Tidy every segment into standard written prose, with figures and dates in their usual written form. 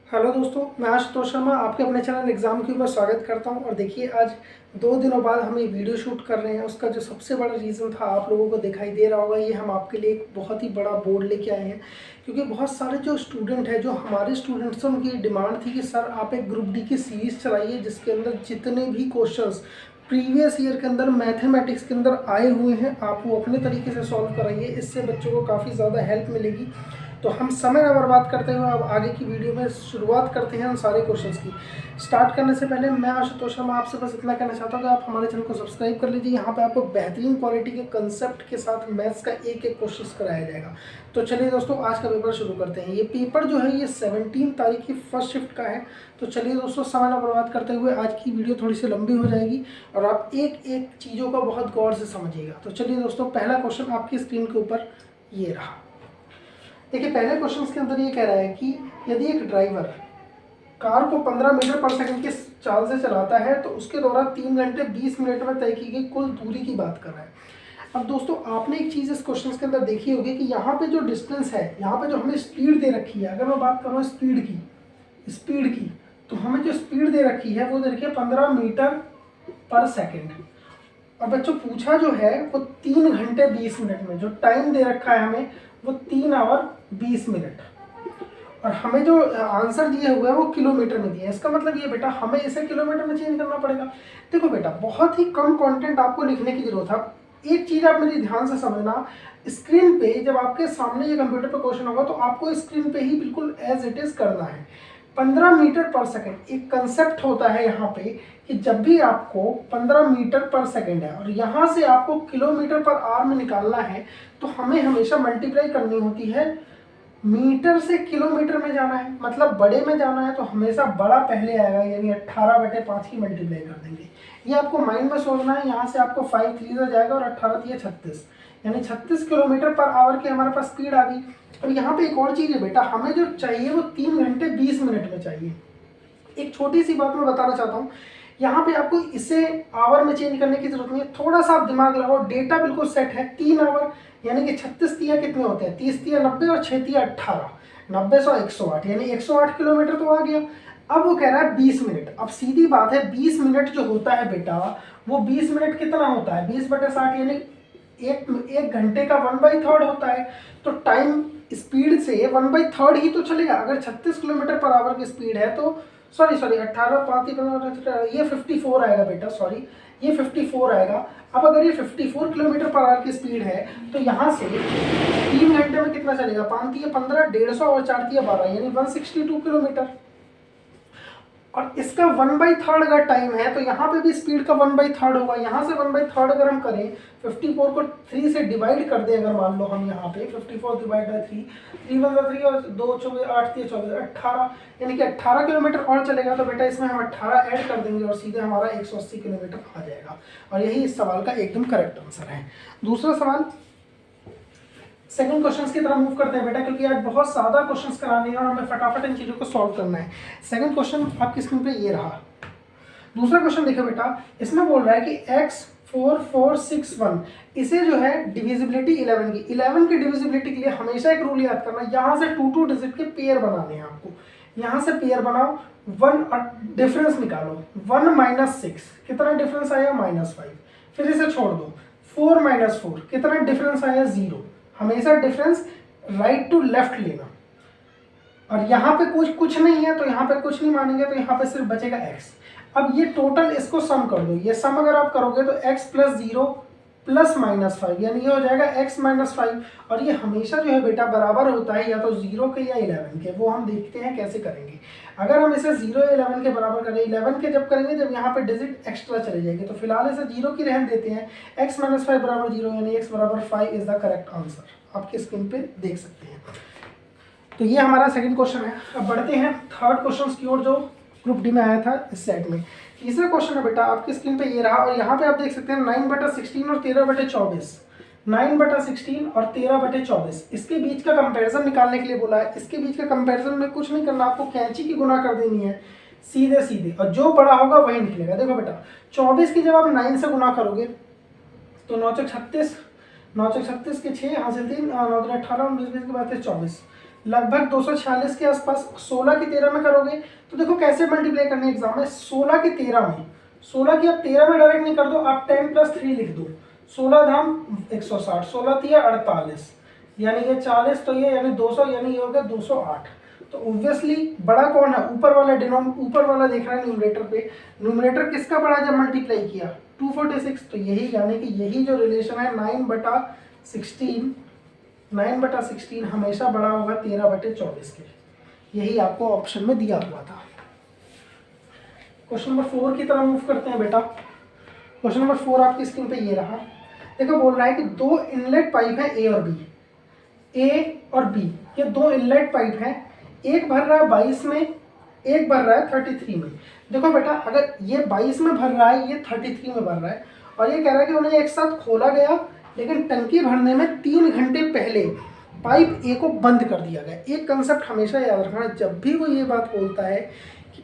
Hello दोस्तों, मैं आशुतोष शर्मा आपके अपने चैनल एग्ज़ाम क्यू में स्वागत करता हूं। और देखिए, आज 2 दिनों बाद हम ये वीडियो शूट कर रहे हैं। उसका जो सबसे बड़ा रीज़न था, आप लोगों को दिखाई दे रहा होगा, ये हम आपके लिए एक बहुत ही बड़ा बोर्ड लेके आए हैं। क्योंकि बहुत सारे जो स्टूडेंट हैं, जो हमारे स्टूडेंट्स हैं, उनकी डिमांड थी कि सर आप एक ग्रुप डी की सीरीज़ चलाइए जिसके अंदर जितने भी क्वेश्चंस प्रीवियस ईयर के अंदर मैथमेटिक्स के अंदर आए हुए हैं, आप वो अपने तरीके से सॉल्व कराइए। इससे बच्चों को काफ़ी ज़्यादा हेल्प मिलेगी। तो हम समय न बर्बाद करते हुए अब आगे की वीडियो में शुरुआत करते हैं उन सारे क्वेश्चंस की। स्टार्ट करने से पहले मैं आशुतोष शर्मा आपसे बस इतना कहना चाहता हूँ कि आप हमारे चैनल को सब्सक्राइब कर लीजिए। यहाँ पे आपको बेहतरीन क्वालिटी के कंसेप्ट के साथ मैथ्स का एक एक क्वेश्चन कराया जाएगा। तो चलिए दोस्तों, आज का पेपर शुरू करते हैं। ये पेपर जो है ये 17 तारीख की फर्स्ट शिफ्ट का है। तो चलिए दोस्तों, समय न बर्बाद करते हुए आज की वीडियो थोड़ी सी लंबी हो जाएगी और आप एक एक चीज़ों को बहुत गौर से समझिएगा। तो चलिए दोस्तों, पहला क्वेश्चन आपकी स्क्रीन के ऊपर ये रहा। देखिए, पहले क्वेश्चन के अंदर ये कह रहा है कि यदि एक ड्राइवर कार को 15 मीटर पर सेकंड की चाल से चलाता है तो उसके द्वारा 3 घंटे 20 मिनट में तय की गई कुल दूरी की बात कर रहा है। अब दोस्तों, आपने एक चीज़ इस क्वेश्चन के अंदर देखी होगी कि यहाँ पे जो डिस्टेंस है, यहाँ पे जो हमें स्पीड दे रखी है, अगर मैं बात करूँ स्पीड की तो हमें जो स्पीड दे रखी है वो दे रखी है 15 मीटर पर सेकेंड। और बच्चों, पूछा जो है वो 3 घंटे 20 मिनट में, जो टाइम दे रखा है हमें वो 3 आवर 20 मिनट। और हमें जो आंसर दिए हुए हैं वो किलोमीटर में दिए हैं। इसका मतलब ये बेटा, हमें इसे किलोमीटर में चेंज करना पड़ेगा। देखो बेटा, बहुत ही कम कंटेंट आपको लिखने की जरूरत है। एक चीज़ आप मेरी ध्यान से समझना, स्क्रीन पे जब आपके सामने ये कंप्यूटर पे क्वेश्चन होगा तो आपको स्क्रीन पे ही बिल्कुल एज इट इज़ करना है। 15 मीटर पर सेकेंड एक कंसेप्ट होता है यहाँ पे कि जब भी आपको 15 मीटर पर सेकेंड है और यहाँ से आपको किलोमीटर पर आवर में निकालना है तो हमें हमेशा मल्टीप्लाई करनी होती है। मीटर से किलोमीटर में जाना है, मतलब बड़े में जाना है तो हमेशा बड़ा पहले आएगा, यानी 18/5 की मल्टीप्लाई कर देंगे। ये आपको माइंड में सोचना है। यहाँ से आपको 5 3 से जाएगा और 18 3 36, यानी 36 किलोमीटर पर आवर की हमारे पास स्पीड आ गई। और यहाँ पे एक और चीज़ है बेटा, हमें जो चाहिए वो 3 घंटे 20 मिनट में चाहिए। एक छोटी सी बात मैं बताना चाहता हूँ, यहाँ पे आपको इसे आवर में चेंज करने की जरूरत नहीं है। थोड़ा सा आप दिमाग लगाओ, डेटा बिल्कुल सेट है। 3 आवर यानी कि 36 तिया कितने होते हैं, 30 तिया 90 और 6 तिया 18, 90 100 108, यानी 108 किलोमीटर तो आ गया। अब वो कह रहा है 20 मिनट। अब सीधी बात है, 20 मिनट जो होता है बेटा, वो 20 मिनट कितना होता है, 20/60, यानी एक घंटे का 1/3 होता है। तो टाइम स्पीड से 1/3 ही तो चलेगा। अगर 36 किलोमीटर पर आवर की स्पीड है तो सॉरी 18 5 ये 54 आएगा बेटा, सॉरी ये 54 आएगा। अब अगर ये 54 किलोमीटर पर आवर की स्पीड है तो यहाँ से 3 घंटे में कितना चलेगा, 5 तिया 15, 150 और 4 तिया 12, यानी 162 किलोमीटर। और इसका 1/3 अगर टाइम है तो यहाँ पे भी स्पीड का 1/3 होगा। यहाँ से 1/3 अगर हम करें, 54 को 3 से डिवाइड कर दें, अगर मान लो हम यहाँ पे 54 डिवाइड बाई 3, 3 1 3 और 2 24 8 3 24 18, यानी कि 18 किलोमीटर और चलेगा। तो बेटा इसमें हम 18 ऐड कर देंगे और सीधे हमारा 180 किलोमीटर आ जाएगा। और यही इस सवाल का एकदम करेक्ट आंसर है। दूसरा सवाल, सेकंड क्वेश्चंस की तरफ मूव करते हैं बेटा, क्योंकि आज बहुत ज़्यादा क्वेश्चंस कराने हैं और हमें फटाफट इन चीज़ों को सॉल्व करना है। सेकंड क्वेश्चन आपकी स्क्रीन पे ये रहा। दूसरा क्वेश्चन देखो बेटा, इसमें बोल रहा है कि x4461, इसे जो है डिविजिबिलिटी 11 की, 11 की डिविजिबिलिटी के लिए हमेशा एक रूल याद करना, यहाँ से 2 डिजिट के पेयर बनाने हैं आपको। यहाँ से पेयर बनाओ, 1 डिफरेंस निकालो, 1 - 6 कितना डिफरेंस आया, -5। फिर इसे छोड़ दो, 4 - 4 कितना डिफरेंस आया, 0। हमेशा डिफरेंस राइट टू लेफ्ट लेना। और यहाँ पे कुछ नहीं है तो यहाँ पे कुछ नहीं मानेंगे, तो यहाँ पे सिर्फ बचेगा x। अब ये टोटल इसको सम कर दो, ये सम अगर आप करोगे तो x + 0 + -5, यानी ये हो जाएगा x - 5। और ये हमेशा जो है बेटा बराबर होता है या तो 0 के या 11 के। वो हम देखते हैं कैसे करेंगे। अगर हम इसे 0 या 11 के बराबर करें, 11 के जब करेंगे जब यहाँ पे डिजिट एक्स्ट्रा चले जाएंगे, तो फिलहाल इसे 0 की रहन देते हैं। x - 5 = 0, यानी x = 5 is the correct answer. आपके स्क्रीन पे देख सकते हैं। तो ये हमारा सेकंड क्वेश्चन है। अब बढ़ते हैं थर्ड क्वेश्चन की ओर, जो ग्रुप डी में आया था इस सेट में। तीसरा क्वेश्चन है बेटा, आपकी स्क्रीन पे ये रहा और यहाँ पे आप देख सकते हैं 9/16 और 13/24, 9/16 और 13/24, इसके बीच का कंपैरिजन निकालने के लिए बोला है। इसके बीच का कंपैरिजन में कुछ नहीं करना, आपको कैंची की गुना कर देनी है सीधे सीधे, और जो बड़ा होगा वही निकलेगा। देखो बेटा, 24 की जब आप 9 से गुना करोगे तो 9 × 36, 9 × 36 के 6 हासिल 3, 9 × 18 19 के बाद 24, लगभग 246 के आसपास। 16 की 13 में करोगे तो देखो कैसे मल्टीप्लाई करने एग्जाम में, 16 की 13 में, 16 की आप 13 में डायरेक्ट नहीं कर दो, आप 10 + 3 लिख दो, 16 धाम 160, 16 तिया 48, यानी ये 40, तो ये यानी 200, यानी ये हो गया 208। तो ऑब्वियसली बड़ा कौन है, ऊपर वाला ऊपर वाला देख रहा है न्यूमरेटर पे, न्यूमरेटर किसका बड़ा जब मल्टीप्लाई किया 246, तो यही यानी कि यही जो रिलेशन है 9/16, 9/16 हमेशा बड़ा होगा 13/24 के, यही आपको ऑप्शन में दिया हुआ था। क्वेश्चन नंबर 4 की तरफ मूव करते हैं बेटा। क्वेश्चन नंबर 4 आपकी स्क्रीन पे ये रहा। देखो बोल रहा है कि दो इनलेट पाइप है ए और बी, ए और बी ये दो इनलेट पाइप हैं, एक भर रहा है 22 में, एक भर रहा है 33 में। देखो बेटा अगर ये 22 में भर रहा है, ये 33 में भर रहा है, और ये कह रहा है कि उन्हें एक साथ खोला गया, लेकिन टंकी भरने में 3 घंटे पहले पाइप ए को बंद कर दिया गया। एक कंसेप्ट हमेशा याद रखना, जब भी वो ये बात बोलता है कि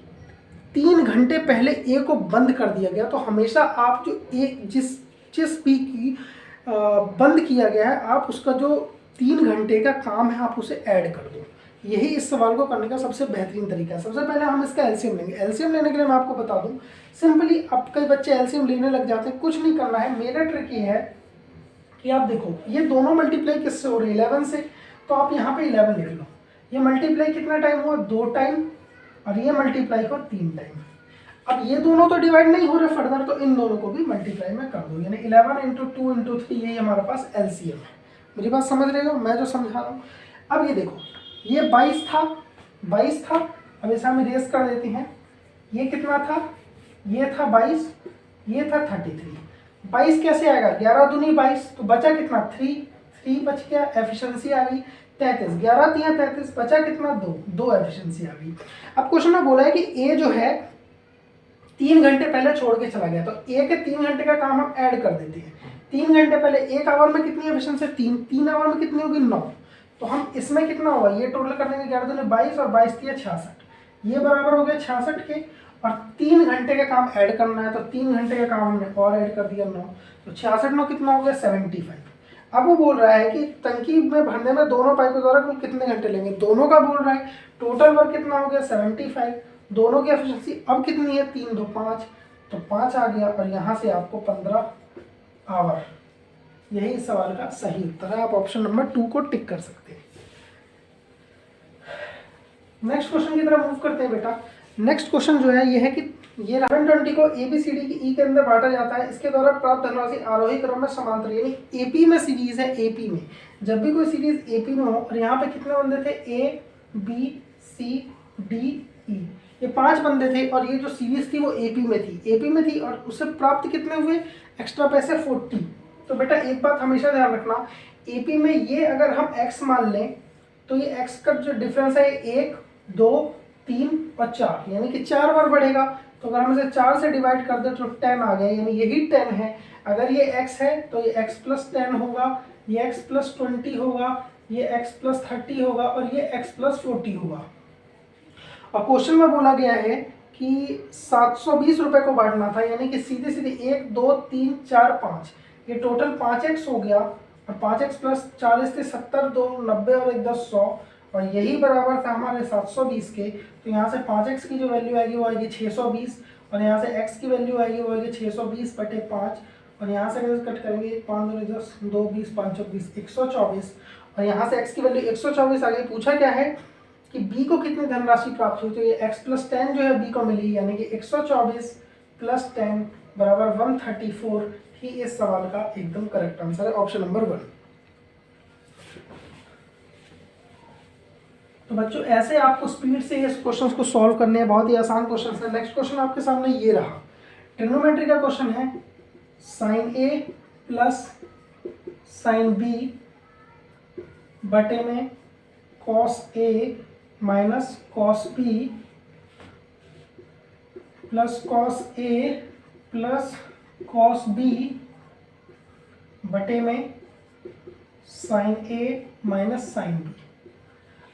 3 घंटे पहले ए को बंद कर दिया गया, तो हमेशा आप जो ए जिस पी की बंद किया गया है, आप उसका जो 3 घंटे का काम है आप उसे ऐड कर दो। यही इस सवाल को करने का सबसे बेहतरीन तरीका है। सबसे पहले हम इसका एलसीएम लेंगे। एलसीएम लेने के लिए मैं आपको बता दूं, सिंपली अब कई बच्चे एलसीएम लेने लग जाते हैं, कुछ नहीं करना है। मेरा ट्रिक ये है कि आप देखो ये दोनों मल्टीप्लाई किससे हो रही है, 11 से, तो आप यहाँ पे 11 लिख लो। ये मल्टीप्लाई कितना टाइम हुआ, 2 टाइम, और ये मल्टीप्लाई को 3 टाइम। अब ये दोनों तो डिवाइड नहीं हो रहे फर्दर, तो इन दोनों को भी मल्टीप्लाई में कर दो, यानी 11 × 2 × 3, ये हमारे पास एलसीएम है। मेरी बात समझ रहे हो, मैं जो समझा रहा हूँ। अब ये देखो ये 22 था, 22 था, अब इसे हम इरेज कर देते हैं। ये कितना था, ये था 22, ये था 33। 22 कैसे आएगा, 11 दूनी 22, तो बचा कितना 3 बच गया, एफिशिएंसी आ गई 33, 11 तिया 33, बचा कितना 2 एफिशिएंसी आ गई। अब क्वेश्चन में बोला है कि ए जो है 3 घंटे पहले छोड़ के चला गया, तो ए के 3 घंटे का काम हम ऐड कर देते हैं। 3 घंटे पहले, 1 आवर में कितनी एफिशिएंसी, 3 आवर में कितनी होगी 9, तो हम इसमें कितना होगा, ये टोटल करने के 11 दूनी 22 और 22 तिया 66, ये बराबर हो गया 66 के, और 3 घंटे का काम ऐड करना है, तो 3 घंटे का काम हमने और ऐड कर दिया 9, तो 66 9 कितना हो गया 75। अब वो बोल रहा है कि टंकी में भरने में दोनों पाइप के द्वारा कुल कितने घंटे लेंगे, दोनों का बोल रहा है। टोटल वर्क कितना हो गया 75, दोनों की एफिशिएंसी अब कितनी है 3 2 5, तो 5 आ गया, और यहाँ से आपको 15 आवर। यही इस सवाल का सही उत्तर है। आप ऑप्शन नंबर 2 को टिक कर सकते हैं। नेक्स्ट क्वेश्चन की तरफ मूव करते हैं बेटा। नेक्स्ट क्वेश्चन जो है ये है कि ये 720 को ABCD की ई के अंदर बांटा जाता है, इसके द्वारा प्राप्त धनराशि आरोही क्रम में समांतर, यानी AP में सीरीज है, AP में जब भी कोई सीरीज AP में हो, और यहाँ पे कितने बंदे थे ABCDE, ये 5 बंदे थे, और ये जो सीरीज थी वो AP में थी, और उससे प्राप्त कितने हुए एक्स्ट्रा पैसे 40। तो बेटा एक बात हमेशा ध्यान रखना, AP में ये अगर हम x मान लें, तो ये x का जो डिफरेंस है 1 2 3 और 4, यानी कि 4 बार बढ़ेगा, तो अगर हम इसे 4 से डिवाइड कर दें तो 10 आ गया, यानी यही 10 है। अगर ये x है तो ये x + 10 होगा, ये x + 20 होगा, ये x + 30 होगा, और ये x + 40 होगा। और क्वेश्चन में बोला गया है कि 720 रुपये को बांटना था, यानी कि सीधे सीधे 1 2 3 4 5, ये टोटल 5x हो गया, और 5x + 40 थे 70, 2 90 और 1 10 100, और यही बराबर था हमारे 720 के। तो यहाँ से 5x की जो वैल्यू आएगी वो आएगी 620, और यहाँ से x की वैल्यू आएगी वो आएगी 620/5, और यहाँ से कट करेंगे 5 2 10 2 20 5 24 124, और यहाँ से x की वैल्यू 124 आ गई। पूछा क्या है कि b को कितनी धनराशि प्राप्त हुई, तो ये x + 10 जो है b को मिली, यानी कि 124 + 10 बराबर 134 ही इस सवाल का एकदम करेक्ट आंसर है, ऑप्शन नंबर 1। तो बच्चों ऐसे आपको स्पीड से इस क्वेश्चंस को सॉल्व करने हैं, बहुत ही आसान क्वेश्चन है। नेक्स्ट क्वेश्चन आपके सामने ये रहा, ट्रिग्नोमेट्री का क्वेश्चन है, sin A + sin B बटे में cos A - cos B + cos A + cos B बटे में sin A - sin B।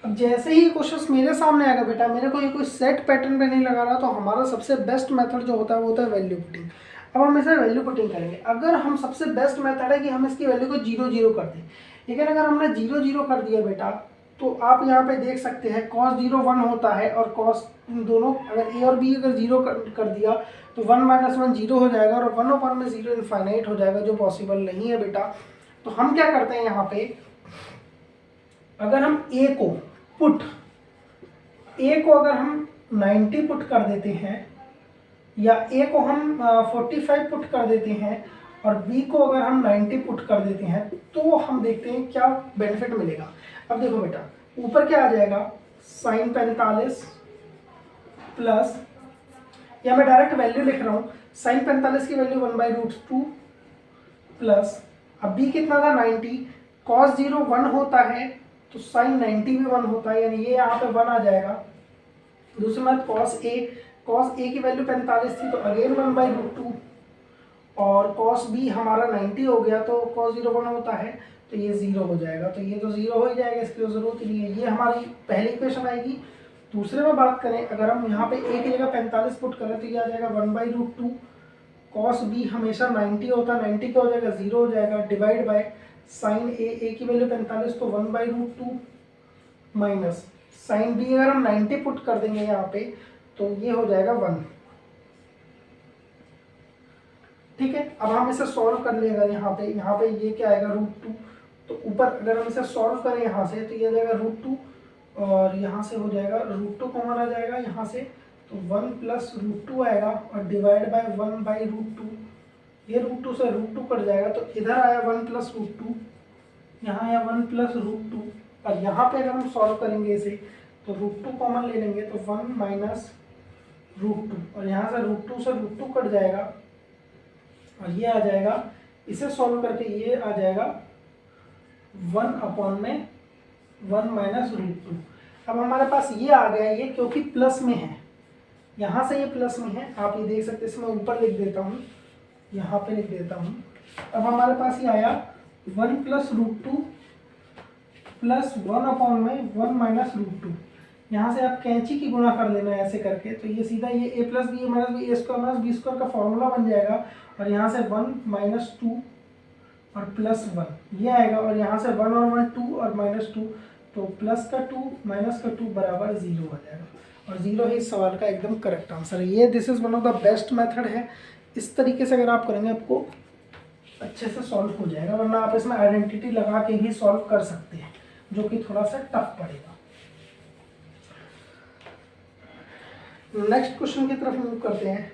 अब जैसे ही क्वेश्चंस मेरे सामने आएगा बेटा, मेरे को ये कोई सेट पैटर्न पे नहीं लगा रहा, तो हमारा सबसे बेस्ट मेथड जो होता है वो होता है वैल्यू पुटिंग। अब हम इसे वैल्यू पुटिंग करेंगे। अगर हम सबसे बेस्ट मेथड है कि हम इसकी वैल्यू को 0 0 कर दें, लेकिन अगर हमने 0 0 कर दिया बेटा, तो आप यहाँ पे देख सकते हैं cos 0 1 होता है, और cos इन दोनों अगर a और b अगर 0 कर दिया तो 1 माइनस 1 0 हो जाएगा, और 1/0 में 0 इनफाइनाइट हो जाएगा, जो पॉसिबल नहीं है बेटा। तो हम क्या करते हैं यहाँ पे, अगर हम a को अगर हम 90 पुट कर देते हैं, या a को हम 45 पुट कर देते हैं, और b को अगर हम 90 पुट कर देते हैं, तो हम देखते हैं क्या बेनिफिट मिलेगा। अब देखो बेटा, ऊपर क्या आ जाएगा, sin 45 प्लस, या मैं डायरेक्ट वैल्यू लिख रहा हूँ, sin 45 की वैल्यू 1/√2 प्लस, अब b कितना था 90, cos 0 1 होता है तो sin 90 भी 1 होता है, यानी ये यहाँ पे 1 आ जाएगा। दूसरी बात cos a की वैल्यू 45 थी तो अगेन 1/√2, और cos b हमारा 90 हो गया, तो cos 0 1 होता है तो ये 0 हो जाएगा, तो ये तो 0 हो ही जाएगा, इसकी ज़रूरत ही नहीं है। ये हमारी पहली इक्वेशन आएगी। दूसरे में बात करें, अगर हम यहाँ पे a की जगह 45 पुट करें तो ये आ जाएगा 1/√2, cos b हमेशा 90 होता है, 90 क्या हो जाएगा 0 हो जाएगा, डिवाइड बाय sin a की वैल्यू 45 तो 1/√2 माइनस sin b अगर हम 90 पुट कर देंगे यहाँ पे तो ये हो जाएगा 1। ठीक है, अब हम इसे सॉल्व कर लेगा, यहाँ पे ये क्या आएगा √2, तो ऊपर अगर हम इसे सॉल्व करें यहाँ से तो ये आ जाएगा √2, और यहाँ से हो जाएगा √2 कॉमन आ जाएगा यहाँ से, तो 1 प्लस √2 आएगा, और डिवाइड बाय 1/√2, ये √2 से √2 कट जाएगा, तो इधर आया 1 प्लस √2, यहाँ आया 1 प्लस √2, और यहाँ पे अगर हम सॉल्व करेंगे इसे तो √2 कॉमन ले लेंगे तो 1 माइनस √2, और यहाँ से √2 से √2 कट जाएगा, और ये आ जाएगा, इसे सॉल्व करके ये आ जाएगा 1/1 माइनस √2। अब हमारे पास ये आ गया, ये क्योंकि प्लस में है, यहाँ से ये प्लस में है, आप ये देख सकते हैं, इसमें ऊपर लिख देता हूँ, यहाँ पे लिख देता हूँ। अब हमारे पास ये आया 1 प्लस √2 प्लस 1/1 माइनस √2। यहाँ से आप कैंची की गुणा कर लेना ऐसे करके, तो ये सीधा ये a plus B minus B A square minus B square का फॉर्मूला बन जाएगा, और यहाँ से 1 माइनस 2 और प्लस 1 ये आएगा, और यहाँ से 1 और 1 2 और माइनस 2, तो प्लस का 2 माइनस का 2 बराबर 0 हो जाएगा, और 0 ही इस सवाल का एकदम करेक्ट आंसर है। ये this is one of the best method है। इस तरीके से अगर आप करेंगे आपको अच्छे से सॉल्व हो जाएगा, वरना आप इसमें आइडेंटिटी लगा के भी सॉल्व कर सकते हैं, जो कि थोड़ा सा टफ पड़ेगा। नेक्स्ट क्वेश्चन की तरफ मूव करते हैं।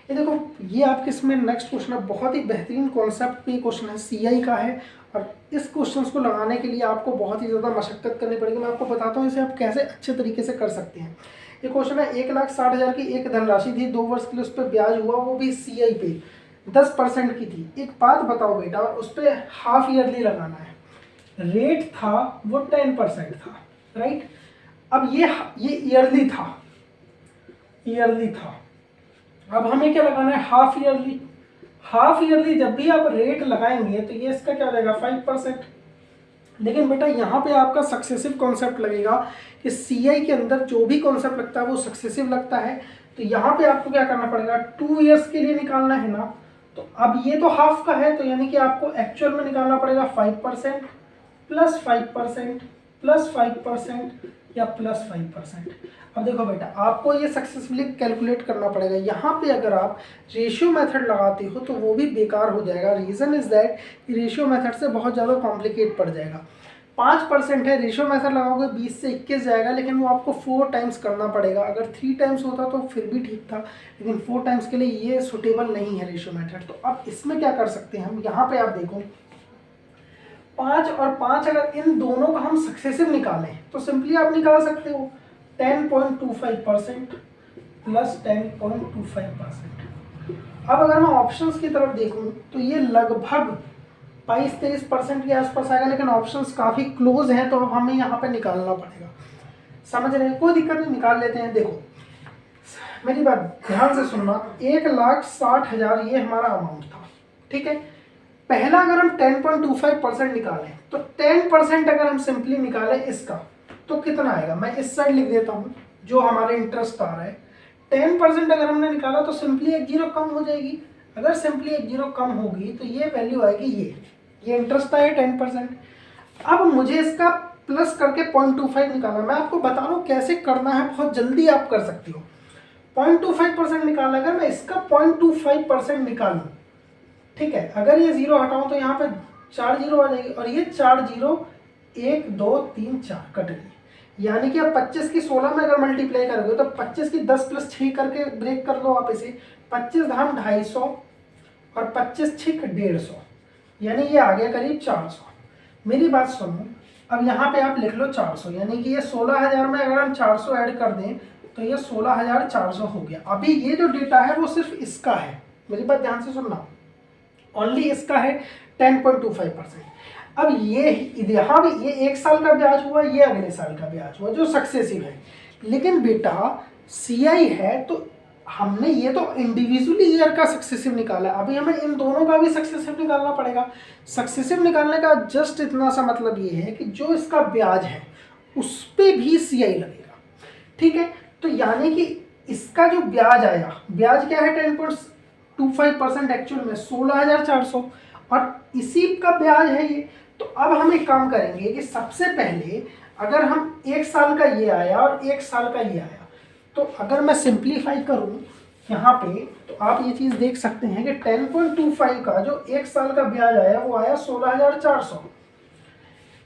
ये देखो, ये आपके इसमें नेक्स्ट क्वेश्चन है, बहुत ही बेहतरीन कॉन्सेप्ट पे क्वेश्चन है, सीआई का है, और इस क्वेश्चन को लगाने के लिए आपको बहुत ही ज़्यादा मशक्कत करनी पड़ेगी। मैं आपको बताता हूँ इसे आप कैसे अच्छे तरीके से कर सकते हैं। ये क्वेश्चन है, 1,60,000 की एक धनराशि थी, 2 वर्ष के लिए उस पर ब्याज हुआ, वो भी सीआई पे 10% की थी। एक बात बताओ बेटा, उस पर हाफ ईयरली लगाना है, रेट था वो 10% था, राइट। अब ये ईयरली था, अब हमें क्या लगाना है, हाफ ईयरली। हाफ ईयरली जब भी आप रेट लगाएंगे तो ये इसका क्या हो जाएगा 5%। लेकिन बेटा यहाँ पे आपका सक्सेसिव कॉन्सेप्ट लगेगा कि सीआई के अंदर जो भी कॉन्सेप्ट लगता है वो सक्सेसिव लगता है। तो यहाँ पे आपको क्या करना पड़ेगा, 2 ईयर्स के लिए निकालना है ना, तो अब ये तो हाफ का है, तो यानी कि आपको एक्चुअल में निकालना पड़ेगा 5% प्लस 5% प्लस 5% या प्लस 5%। अब देखो बेटा, आपको ये सक्सेसफुली कैलकुलेट करना पड़ेगा। यहाँ पे अगर आप रेशियो मेथड लगाते हो तो वो भी बेकार हो जाएगा। रीज़न इज़ दैट कि रेशियो मेथड से बहुत ज़्यादा कॉम्प्लिकेट पड़ जाएगा। 5% है, रेशियो मेथड लगाओगे 20 से 21 जाएगा, लेकिन वो आपको 4 टाइम्स करना पड़ेगा। अगर 3 टाइम्स होता तो फिर भी ठीक था, लेकिन 4 टाइम्स के लिए ये सुटेबल नहीं है रेशियो मेथड। तो अब इसमें क्या कर सकते हैं हम, यहाँ पे आप देखो 5 और 5, अगर इन दोनों का हम सक्सेसिव निकालें तो सिंपली आप निकाल सकते हो 10.25% प्लस 10.25%। अब अगर मैं ऑप्शंस की तरफ देखूं तो ये लगभग 22-23% के आसपास आएगा, लेकिन ऑप्शंस काफ़ी क्लोज हैं, तो अब हमें यहाँ पे निकालना पड़ेगा। समझ रहे हैं, कोई दिक्कत नहीं, निकाल लेते हैं। देखो मेरी बात ध्यान से सुनना, 1,60,000 ये हमारा अमाउंट था, ठीक है। पहला अगर हम 10.25% निकालें तो 10% अगर हम सिंपली निकालें इसका तो कितना आएगा, मैं इस साइड लिख देता हूँ जो हमारे इंटरेस्ट आ रहा है। 10% अगर हमने निकाला तो सिंपली एक जीरो कम हो जाएगी। अगर सिंपली एक जीरो कम होगी तो ये वैल्यू आएगी, ये इंटरेस्ट आया 10%। अब मुझे इसका प्लस करके 0.25 निकालना। मैं आपको बता रहा हूँ कैसे करना है, बहुत जल्दी आप कर सकते हो। 0.25% निकालना, अगर मैं इसका 0.25% निकालूँ, ठीक है, अगर ये जीरो हटाऊँ तो यहाँ पे 4 जीरो आ जाएगी, और ये 4 जीरो 1 2 3 4 कट गई। यानी कि अब 25 की 16 में अगर मल्टीप्लाई करोगे तो 25 की 10 + 6 करके ब्रेक कर दो आप इसे, 25 धाम 250 और 25 6 150, यानी ये आ गया करीब 400। मेरी बात सुनो, अब यहाँ पे आप लिख लो 400, यानी कि ये 16,000 में अगर हम 400 ऐड कर दें तो ये 16,400 हो गया। अभी ये जो डेटा है वो सिर्फ इसका है, मेरी बात ध्यान से सुनना, ओनली इसका है 10.25%। अब ये यहाँ भी ये 1 साल का ब्याज हुआ, ये अगले साल का ब्याज हुआ जो सक्सेसिव है। लेकिन बेटा सीआई है तो हमने ये तो इंडिविजुअली ईयर का सक्सेसिव निकाला, अभी हमें इन दोनों का भी सक्सेसिव निकालना पड़ेगा। सक्सेसिव निकालने का जस्ट इतना सा मतलब ये है कि जो इसका ब्याज है उस पर भी सीआई लगेगा, ठीक है। तो यानी कि इसका जो ब्याज आया, ब्याज क्या है 10.25% एक्चुअल में 16,400, और इसी का ब्याज है ये। तो अब हम एक काम करेंगे कि सबसे पहले अगर हम 1 साल का ये आया और 1 साल का ये आया, तो अगर मैं सिंप्लीफाई करूं यहाँ पे तो आप ये चीज़ देख सकते हैं कि 10.25 का जो 1 साल का ब्याज आया वो आया 16,400,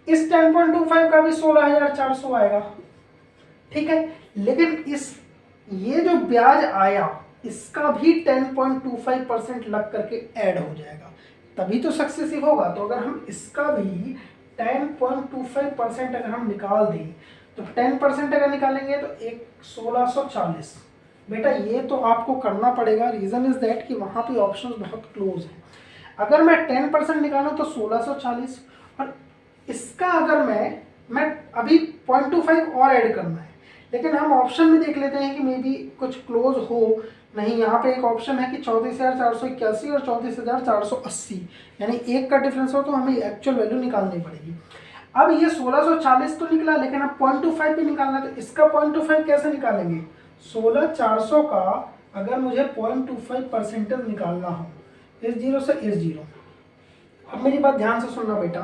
इस 10.25 का भी 16,400 आएगा, ठीक है। लेकिन इस ये जो ब्याज आया इसका भी 10.25% लग करके ऐड हो जाएगा, तभी तो सक्सेसिव होगा। तो अगर हम इसका भी 10.25% अगर हम निकाल दें तो 10% अगर निकालेंगे तो 1640। बेटा ये तो आपको करना पड़ेगा, रीज़न इज़ दैट कि वहाँ पे ऑप्शंस बहुत क्लोज हैं। अगर मैं 10% निकालूँ तो 1640, और इसका अगर मैं अभी 0.25 और ऐड करना है, लेकिन हम ऑप्शन में देख लेते हैं कि मे बी कुछ क्लोज हो। नहीं, यहाँ पे एक ऑप्शन है कि 34,481 और 34,480, यानी एक का डिफरेंस हो तो हमें एक्चुअल वैल्यू निकालनी पड़ेगी। अब ये 1640 तो निकला, लेकिन अब 0.25 भी निकालना, तो इसका 0.25 कैसे निकालेंगे? 16,400 का अगर मुझे 0.25% निकालना हो इस जीरो से इस जीरो, अब मेरी बात ध्यान से सुनना बेटा,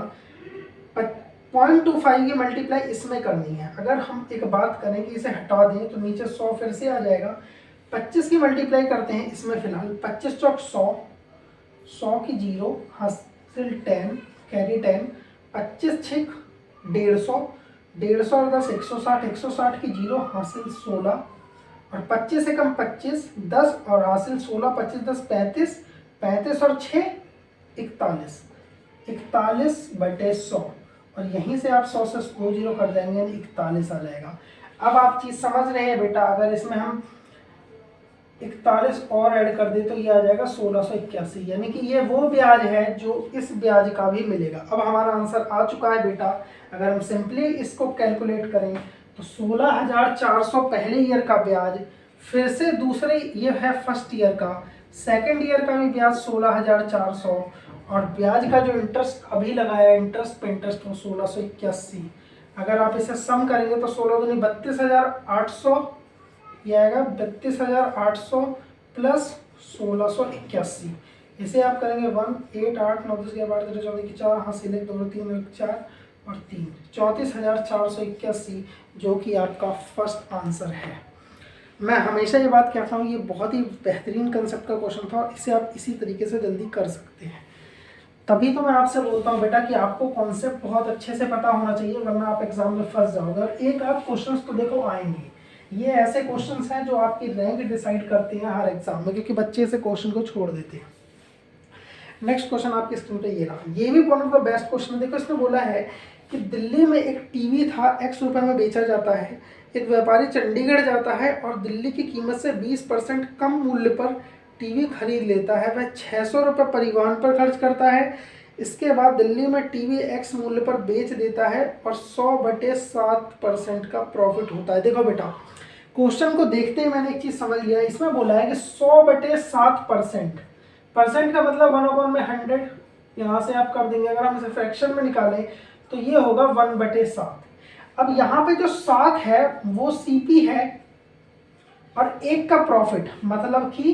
0.25 की मल्टीप्लाई इसमें करनी है। अगर हम एक बात करें कि इसे हटा दें तो नीचे 100 फिर से आ जाएगा। 25 की मल्टीप्लाई करते हैं इसमें, फिलहाल 25 चौक 100, 100 की जीरो हासिल 10 कैरी 10, 25 छिक 150, 150 और 10 160, 160 की जीरो हासिल 16, और 25 से कम 25 10 और हासिल 16, 25 10 35, 35 और 6 41, 41/100, और यहीं से आप 100 से 2 जीरो कर देंगे यानी 41 आ जाएगा। अब आप चीज़ समझ रहे हैं बेटा, अगर इसमें हम 41 और ऐड कर दे तो ये आ जाएगा 1681, यानी कि ये वो ब्याज है जो इस ब्याज का भी मिलेगा। अब हमारा आंसर आ चुका है बेटा। अगर हम सिंपली इसको कैलकुलेट करें तो 16,400 पहले ईयर का ब्याज, फिर से दूसरे ये है फर्स्ट ईयर का, सेकेंड ईयर का भी ब्याज 16,400, और ब्याज का जो इंटरेस्ट अभी लगाया इंटरेस्ट पे इंटरेस्ट वो 1681। अगर आप इसे सम करेंगे तो 16 दूनी 32,800, ये आएगा 32,800 प्लस 1681। इसे आप करेंगे 1 8 8 9 10 11 12 13 14 की 4 हासिल 1 2 3 1 4 और 3 34,481, जो कि आपका फर्स्ट आंसर है। मैं हमेशा ये बात कहता हूँ, ये बहुत ही बेहतरीन कंसेप्ट का क्वेश्चन था और इसे आप इसी तरीके से जल्दी कर सकते हैं। तभी तो मैं आपसे बोलता हूँ बेटा कि आपको कॉन्सेप्ट बहुत अच्छे से पता होना चाहिए, वरना आप एग्जाम में फंस जाओगे। और एक आध क्वेश्चंस तो देखो आएंगे, ये ऐसे क्वेश्चंस हैं जो आपकी रैंक डिसाइड करते हैं हर एग्जाम में, क्योंकि बच्चे इसे क्वेश्चन को छोड़ देते हैं। नेक्स्ट क्वेश्चन आपकी स्क्रीन पे ये रहा, ये भी one of the best question है। देखो इसने बोला है कि दिल्ली में एक टीवी था X रुपए में बेचा जाता है, एक व्यापारी चंडीगढ़ जाता है और दिल्ली की कीमत से 20% कम मूल्य पर टीवी खरीद लेता है। वह 600 रुपये परिवहन पर खर्च करता है, इसके बाद दिल्ली में टीवी X मूल्य पर बेच देता है और 100/7% का प्रॉफिट होता है। देखो बेटा क्वेश्चन को देखते ही मैंने एक चीज़ समझ लिया, इसमें बोला है कि 100/7%, परसेंट का मतलब 1/100, यहाँ से आप कर देंगे। अगर हम इसे फ्रैक्शन में निकालें तो ये होगा 1/7। अब यहाँ पे जो 7 है वो सीपी है और 1 का प्रॉफिट, मतलब कि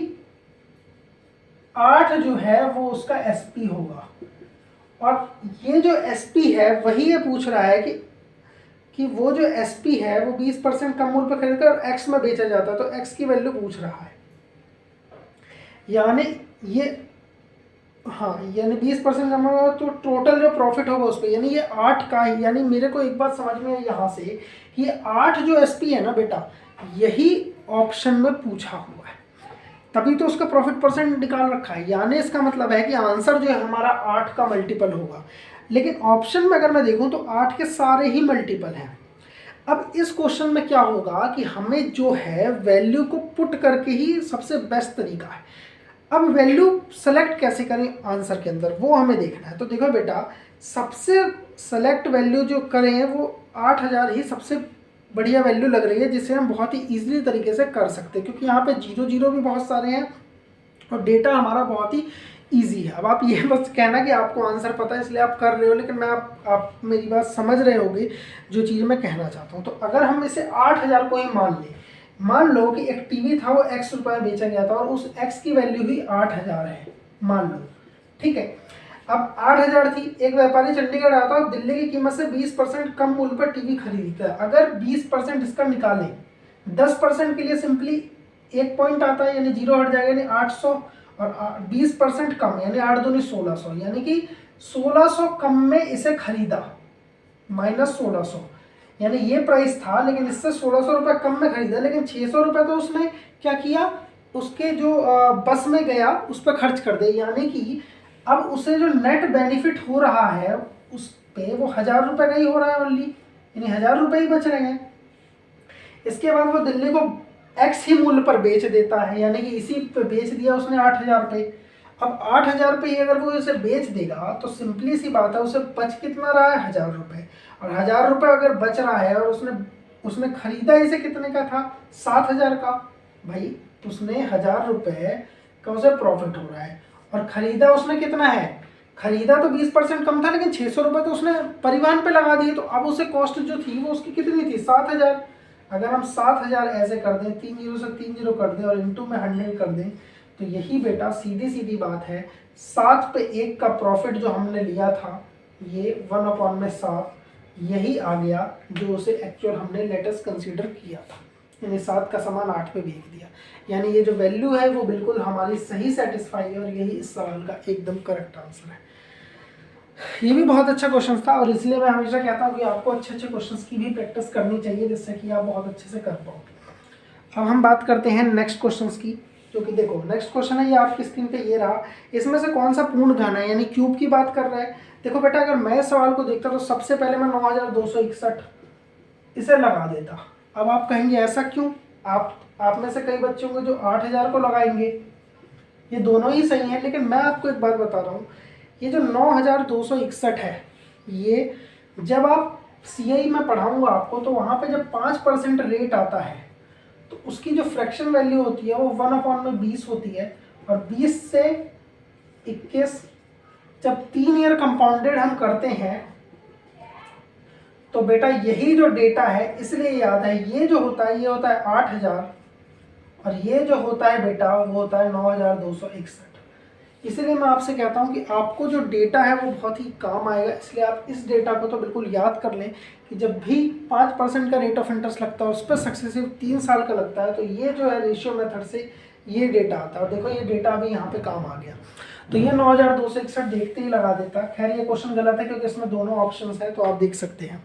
8 जो है वो उसका एसपी होगा, और ये जो एसपी है वही ये पूछ रहा है कि कि वो जो SP है वो 20% कम मूल्य पर खरीद कर X में बेचा जाता है, तो X की वैल्यू पूछ रहा है। यानी ये, हाँ, यानी 20% कम होगा तो टोटल जो प्रॉफिट होगा उस पर, यानी ये 8 का ही, यानी मेरे को एक बात समझ में आई यहाँ से कि ये 8 जो SP है ना बेटा, यही ऑप्शन में पूछा हुआ है, तभी तो उसका प्रॉफिट परसेंट निकाल रखा है। यानी इसका मतलब है कि आंसर जो है हमारा 8 का मल्टीपल होगा। लेकिन ऑप्शन में अगर मैं देखूं तो 8 के सारे ही मल्टीपल हैं। अब इस क्वेश्चन में क्या होगा कि हमें जो है वैल्यू को पुट करके ही सबसे बेस्ट तरीका है। अब वैल्यू सेलेक्ट कैसे करें आंसर के अंदर, वो हमें देखना है। तो देखो बेटा, सबसे सेलेक्ट वैल्यू जो करें वो 8000 ही सबसे बढ़िया वैल्यू लग रही है, जिसे हम बहुत ही ईजिली तरीके से कर सकते हैं, क्योंकि यहाँ पे 0 भी बहुत सारे हैं और डेटा हमारा बहुत ही ईजी है। अब आप ये बस कहना कि आपको आंसर पता है इसलिए आप कर रहे हो, लेकिन मैं आप मेरी बात समझ रहे होगे जो चीज़ मैं कहना चाहता हूँ। तो अगर हम इसे 8000 को ही मान लें, मान लो कि एक टीवी था वो X रुपये बेचा गया था और उस X की वैल्यू ही 8000 है, मान लो, ठीक है। अब 8000 थी, एक व्यापारी चंडीगढ़ आता है और दिल्ली की कीमत से 20% कम मूल्य पर टीवी खरीदता है। अगर 20% इसका निकालें, 10% के लिए सिंपली एक पॉइंट आता है, यानी 0 हट जाएगा, यानी 800, और 20% कम यानी 8 दूनी 1600, यानी कि 1600 कम में इसे खरीदा, माइनस 1600, यानी ये प्राइस था लेकिन इससे 1600 रुपये कम में खरीदा, लेकिन 600 रुपये तो उसने क्या किया, उसके जो बस में गया उस पर खर्च कर दे। यानी कि अब उसे जो नेट बेनिफिट हो रहा है उस पे वो 1000 रुपये का ही हो रहा है ओनली, यानी 1000 रुपये ही बच रहे हैं। इसके बाद वो दिल्ली को X ही मूल्य पर बेच देता है, यानी कि इसी पे बेच दिया उसने 8000 पे। अब 8000 पे ही अगर वो इसे बेच देगा तो सिंपली सी बात है, उसे बच कितना रहा है, 1000 रुपये। और 1000 रुपये अगर बच रहा है और उसने खरीदा इसे कितने का था, 7000 का, भाई उसने 1000 रुपये का उसे प्रॉफिट हो रहा है। और खरीदा उसने कितना है, खरीदा तो 20% कम था, लेकिन 600 रुपये तो उसने परिवहन पे लगा दिए, तो अब उसे कॉस्ट जो थी वो उसकी कितनी थी, 7000। अगर हम 7000 ऐसे कर दें, 3 जीरो से 3 जीरो कर दें और इनटू में 100 कर दें, तो यही बेटा सीधी सीधी बात है, 7 पे 1 का प्रॉफिट जो हमने लिया था, ये 1/7 यही आ गया जो उसे एक्चुअल हमने लेटेस्ट कंसीडर किया था, यानी 7 का सामान 8 पे बेच दिया। यानी ये जो वैल्यू है वो बिल्कुल हमारी सही सेटिस्फाई है और यही इस सवाल का एकदम करेक्ट आंसर है। ये भी बहुत अच्छा क्वेश्चन था और इसलिए मैं हमेशा कहता हूँ कि आपको अच्छे अच्छे क्वेश्चंस की भी प्रैक्टिस करनी चाहिए, जिससे कि आप बहुत अच्छे से कर पाओ। अब हम बात करते हैं नेक्स्ट क्वेश्चंस की, जो कि देखो नेक्स्ट क्वेश्चन है ये आपकी स्क्रीन पे ये रहा। इसमें से कौन सा पूर्ण घन है, यानी क्यूब की बात कर रहा है। देखो बेटा, अगर मैं सवाल को देखता तो सबसे पहले मैं 9261 इसे लगा देता। अब आप कहेंगे ऐसा क्यों, आप में से कई बच्चे होंगे जो 8000 को लगाएंगे, ये दोनों ही सही है। लेकिन मैं आपको एक बात बता रहा हूँ, ये जो 9261 है, ये जब आप CI में पढ़ाऊँगा आपको, तो वहाँ पे जब 5% रेट आता है तो उसकी जो फ्रैक्शन वैल्यू होती है वो 1/20 होती है। और 20 से 21 जब 3 ईयर कंपाउंडेड हम करते हैं तो बेटा यही जो डेटा है, इसलिए याद है, ये जो होता है ये होता है 8000 और ये जो होता है बेटा वो होता है 9261। इसलिए मैं आपसे कहता हूं कि आपको जो डेटा है वो बहुत ही काम आएगा, इसलिए आप इस डेटा को तो बिल्कुल याद कर लें कि जब भी 5% का रेट ऑफ इंटरेस्ट लगता है उस पर सक्सेसिव 3 साल का लगता है, तो ये जो है रेशियो मेथड से ये डेटा आता है। और देखो ये डेटा अभी यहाँ पे काम आ गया, तो ये 9261 देखते ही लगा देता। खैर ये क्वेश्चन गलत है क्योंकि इसमें दोनों ऑप्शन है, तो आप देख सकते हैं।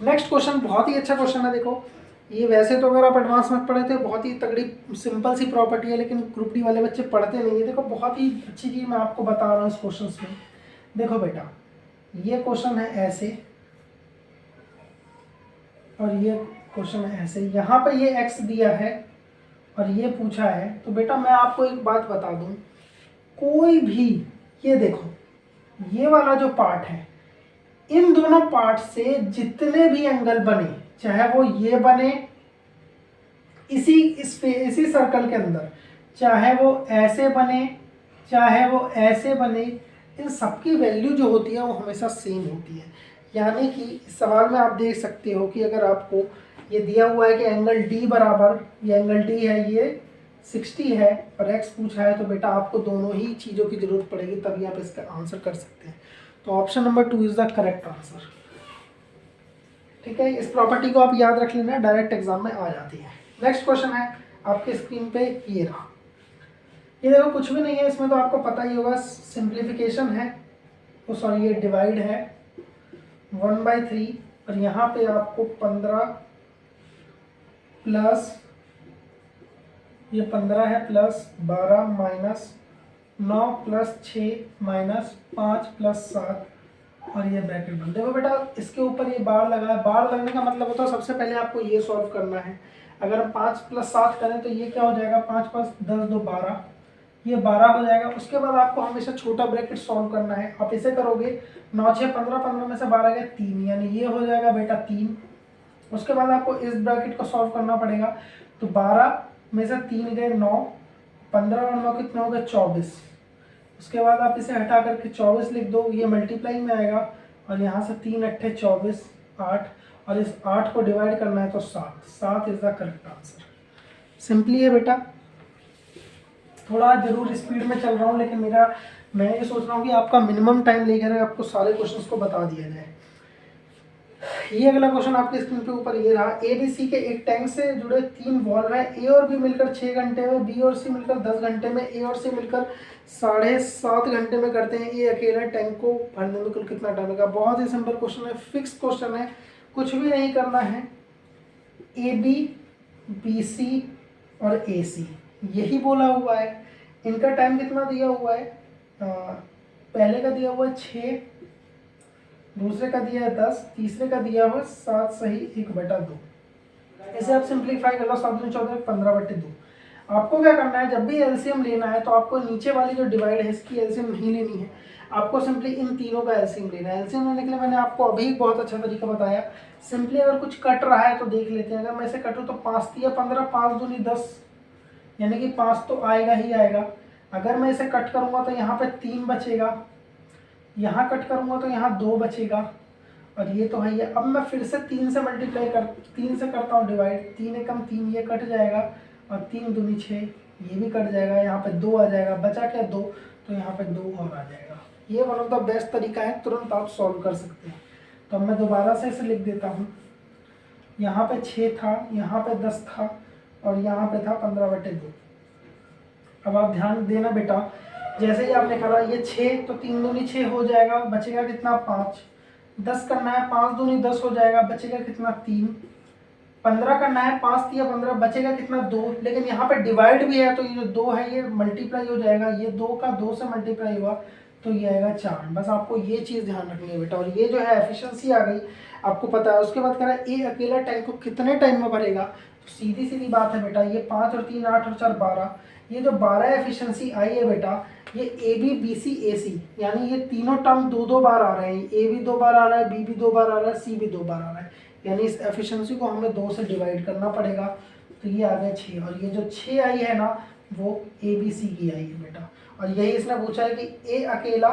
नेक्स्ट क्वेश्चन बहुत ही अच्छा क्वेश्चन है। देखो ये वैसे तो अगर आप एडवांस में पढ़े थे बहुत ही तगड़ी सिंपल सी प्रॉपर्टी है, लेकिन ग्रुप डी वाले बच्चे पढ़ते नहीं है। देखो बहुत ही अच्छी चीज़ मैं आपको बता रहा हूँ इस क्वेश्चन में। देखो बेटा ये क्वेश्चन है ऐसे और ये क्वेश्चन है ऐसे, यहाँ पे ये x दिया है और ये पूछा है। तो बेटा मैं आपको एक बात बता दूँ, कोई भी ये देखो ये वाला जो पार्ट है, इन दोनों पार्ट से जितने भी एंगल बने, चाहे वो ये बने इसी सर्कल के अंदर, चाहे वो ऐसे बने चाहे वो ऐसे बने, इन सबकी वैल्यू जो होती है वो हमेशा सेम होती है। यानी कि इस सवाल में आप देख सकते हो कि अगर आपको ये दिया हुआ है कि एंगल D बराबर, ये एंगल D है ये 60 है और x पूछा है, तो बेटा आपको दोनों ही चीज़ों की ज़रूरत पड़ेगी, तभी आप इसका आंसर कर सकते हैं। तो option number 2 is the correct answer. ठीक है, इस प्रॉपर्टी को आप याद रख लेना, डायरेक्ट एग्जाम में आ जाती है। नेक्स्ट क्वेश्चन है आपके स्क्रीन पे, ये रहा। ये देखो कुछ भी नहीं है इसमें, तो आपको पता ही होगा, सिंप्लीफिकेशन है, तो सॉरी ये डिवाइड है 1/3, और यहाँ पे आपको 15 प्लस, ये 15 है plus 12 minus 9 plus 6 minus 5 plus 7, और ये ब्रैकेट बंद। देखो बेटा इसके ऊपर ये बार लगा है, बार लगने का मतलब होता है सबसे पहले आपको ये सॉल्व करना है। अगर हम 5 प्लस 7 करें तो ये क्या हो जाएगा, 5 प्लस 10 2 12, ये 12 हो जाएगा। उसके बाद आपको हमेशा छोटा ब्रैकेट सॉल्व करना है। आप इसे करोगे 9 6 15, 15 में से 12 गया 3, यानी ये हो जाएगा बेटा 3। उसके बाद आपको इस ब्रैकेट को सॉल्व करना पड़ेगा, तो 12 में से 3 गए 9, 15 और 9 कितने हो गए 24। उसके बाद आप इसे हटा करके 24 लिख दो, ये मल्टीप्लाई में आएगा, और यहाँ से 3 अट्ठे 24 8, और इस 8 को डिवाइड करना है तो 7 is the correct answer. Simply है बेटा, थोड़ा जरूर स्पीड में चल रहा हूँ, लेकिन मैं ये सोच रहा हूँ कि आपका मिनिमम टाइम लेकर आपको सारे क्वेश्चंस को बता दिया जाए। ये अगला क्वेश्चन आपके स्क्रीन पे ऊपर ये रहा। ए बी सी के एक टैंक से जुड़े 3 वॉल्व हैं। ए और बी मिलकर 6 घंटे में, बी और सी मिलकर 10 घंटे में, ए और सी मिलकर 7.5 घंटे में करते हैं। ये अकेला टैंक को भरने में कुल कितना टाइम लगेगा। बहुत ही सिंपल क्वेश्चन है, फिक्स क्वेश्चन है, कुछ भी नहीं करना है। ए बी, बी सी और ए सी यही बोला हुआ है। इनका टाइम कितना दिया हुआ है, पहले का दिया हुआ है 6, दूसरे का दिया है 10, तीसरे का दिया हुआ 7 सही 1/2। इसे आप सिंप्लीफाई कर लो, 7 दूनी 14 15/2। आपको क्या करना है, जब भी एलसीएम लेना है तो आपको नीचे वाली जो डिवाइड है इसकी एलसीएम नहीं लेनी है, आपको सिंपली इन तीनों का एलसीएम लेना है। एलसीएम लेने के लिए मैंने आपको अभी एक बहुत अच्छा तरीका बताया। सिंपली अगर कुछ कट रहा है तो देख लेते हैं। अगर मैं इसे कटूँ तो 5 3 15, 5 दूनी 10, यानी कि 5 तो आएगा ही आएगा। अगर मैं इसे कट करूँगा तो यहाँ पे 3 बचेगा, यहाँ कट करूँगा तो यहाँ 2 बचेगा, और ये तो है ये। अब मैं फिर से 3 से मल्टीप्लाई 3 से करता हूँ डिवाइड, 3 एकम 3, ये कट जाएगा, और 3 दूनी 6, ये भी कट जाएगा, यहाँ पे 2 आ जाएगा, बचा क्या 2, तो यहाँ पे 2 और आ जाएगा। ये वन ऑफ द बेस्ट तरीका है, तुरंत आप सॉल्व कर सकते हैं। तो अब मैं दोबारा से इसे लिख देता हूँ। यहाँ पे 6 था, यहाँ पे 10 था, और यहाँ पे था 15/2। अब आप ध्यान देना बेटा, जैसे ही आपने करा ये 6, तो 3 दूनी 6 हो जाएगा, बचेगा कितना 5। 10 करना है, 5 दूनी 10 हो जाएगा, बचेगा कितना 3। 15 करना है, 5 3 15, बचेगा कितना 2। लेकिन यहाँ पे डिवाइड भी है, तो ये जो 2 है ये मल्टीप्लाई हो जाएगा, ये 2 का 2 से मल्टीप्लाई हुआ तो ये आएगा 4। बस आपको ये चीज़ ध्यान रखनी है बेटा। और ये जो है एफिशिएंसी आ गई, आपको पता है। उसके बाद कह रहा है ए अकेला टैंक को कितने टाइम में भरेगा, तो सीधी सीधी बात है बेटा, ये 5 और 3 8 और 4 12, ये जो 12 एफिशिएंसी आई है बेटा, ये ए बी बी सी ए सी, यानी ये तीनों टर्म 2 बार आ रहे हैं। ए भी 2 बार आ रहा है, बी भी 2 बार आ रहा है, सी भी 2 बार आ रहा है, यानी इस एफिशिएंसी को हमें 2 से डिवाइड करना पड़ेगा। तो ये आ गया 6, और ये जो 6 आई है ना वो ए बी सी की आई है बेटा। और यही इसने पूछा है कि ए अकेला,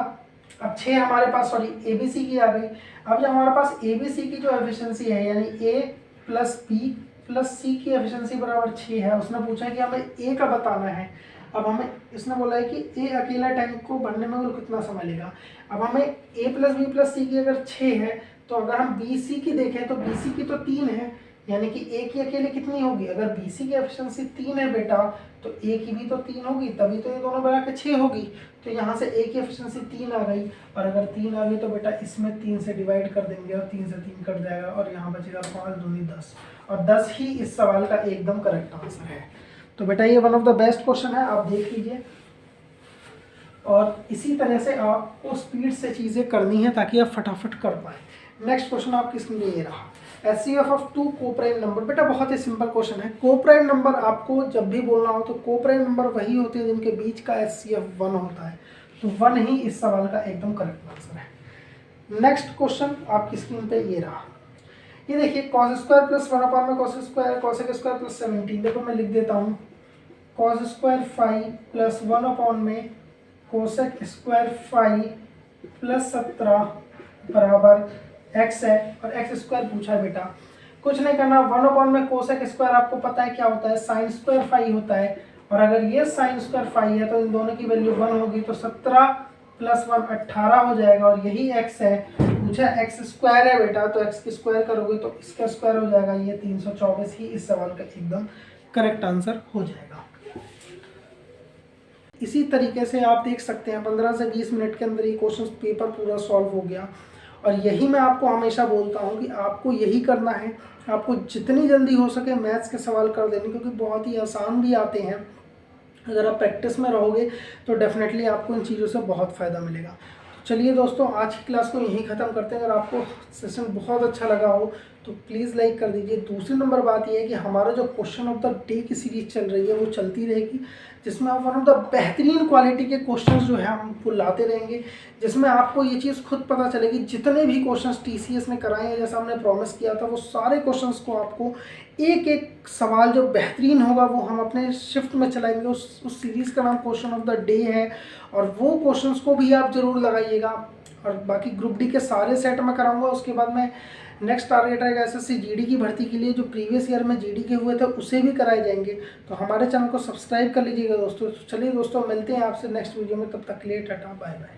अब 6 हमारे पास, सॉरी ए बी सी की आ गई। अब जब हमारे पास ए बी सी की जो एफिशिएंसी है, यानी ए प्लस बी प्लस सी की एफिशिएंसी बराबर 6 है, उसने पूछा है कि हमें ए का बताना है। अब हमें इसने बोला है कि ए अकेला टैंक को भरने में कुल कितना समय लेगा। अब हमें ए प्लस बी प्लस सी की अगर 6 है, तो अगर हम बी सी की देखें तो बी सी की तो 3 है, यानी कि ए की अकेले कितनी होगी। अगर बी सी की एफिशिएंसी 3 है बेटा, तो ए की भी तो 3 होगी, तभी तो ये दोनों बढ़ा के 6 होगी। तो यहाँ से ए की एफिशिएंसी 3 आ गई, और अगर 3 आ गई तो बेटा इसमें 3 से डिवाइड कर देंगे, और 3 से 3 कट जाएगा, और यहाँ बचेगा 5 दूनी 10, और 10 ही इस सवाल का एकदम करेक्ट आंसर है। तो बेटा ये one of the best question है, आप देख लीजिए। और इसी तरह से आपको स्पीड से चीज़ें करनी है ताकि आप फटाफट कर पाए। नेक्स्ट क्वेश्चन आपके इसमें ये रहा, HCF ऑफ 2 कोप्राइम नंबर। बेटा बहुत ही सिंपल क्वेश्चन है। कोप्राइम नंबर आपको जब भी बोलना हो तो कोप्राइम नंबर वही होते हैं जिनके बीच का HCF 1 होता है, तो 1 ही इस सवाल का एकदम करेक्ट आंसर है। नेक्स्ट क्वेश्चन आपकी स्क्रीन पे ये रहा। ये देखिए कॉस स्क्वायर प्लस 1 में cos square, cosec square plus 17। देखो मैं लिख देता हूँ, कॉस स्क्वायर 5 प्लस 1 में कोसेक स्क्वायर 5 प्लस 17 बराबर x है, और x स्क्वायर पूछा है बेटा। कुछ नहीं करना, 1 में कोसेक स्क्वायर आपको पता है क्या होता है, साइन स्क्वायर 5 होता है, और अगर ये साइन स्क्वायर 5 है तो इन दोनों की वैल्यू 1 होगी, तो 17 प्लस 1 18 हो जाएगा, और यही x है। पूछा एक्स स्क्वायर है बेटा, तो एक्स की स्क्वायर करोगे तो इसका स्क्वायर हो जाएगा, ये 324 ही इस सवाल का एकदम करेक्ट आंसर हो जाएगा। इसी तरीके से आप देख सकते हैं 15 से 20 मिनट के अंदर ये क्वेश्चन पेपर पूरा सॉल्व हो गया। और यही मैं आपको हमेशा बोलता हूँ कि आपको यही करना है, आपको जितनी जल्दी हो सके मैथ्स के सवाल कर देने, क्योंकि बहुत ही आसान भी आते हैं। अगर आप प्रैक्टिस में रहोगे तो डेफिनेटली आपको इन चीज़ों से बहुत फ़ायदा मिलेगा। तो चलिए दोस्तों, आज की क्लास को यहीं ख़त्म करते हैं। अगर आपको सेशन बहुत अच्छा लगा हो तो प्लीज़ लाइक कर दीजिए। दूसरी नंबर बात यह है कि हमारा जो क्वेश्चन ऑफ द डे की सीरीज चल रही है वो चलती रहेगी, जिसमें आप वन ऑफ द बेहतरीन क्वालिटी के क्वेश्चंस जो है हमको लाते रहेंगे, जिसमें आपको ये चीज़ खुद पता चलेगी जितने भी क्वेश्चंस टीसीएस ने कराए हैं, जैसा हमने प्रॉमिस किया था, वो सारे क्वेश्चंस को आपको एक एक सवाल जो बेहतरीन होगा वो हम अपने शिफ्ट में चलाएंगे। उस सीरीज़ का नाम क्वेश्चन ऑफ द डे है, और वो क्वेश्चंस को भी आप ज़रूर लगाइएगा। और बाकी ग्रुप डी के सारे सेट में कराऊंगा। उसके बाद में नेक्स्ट टारगेट रहेगा एसएससी जीडी की भर्ती के लिए, जो प्रीवियस ईयर में जीडी के हुए थे उसे भी कराए जाएंगे। तो हमारे चैनल को सब्सक्राइब कर लीजिएगा दोस्तों। तो चलिए दोस्तों, मिलते हैं आपसे नेक्स्ट वीडियो में, तब तक के लिए टाटा बाय बाय।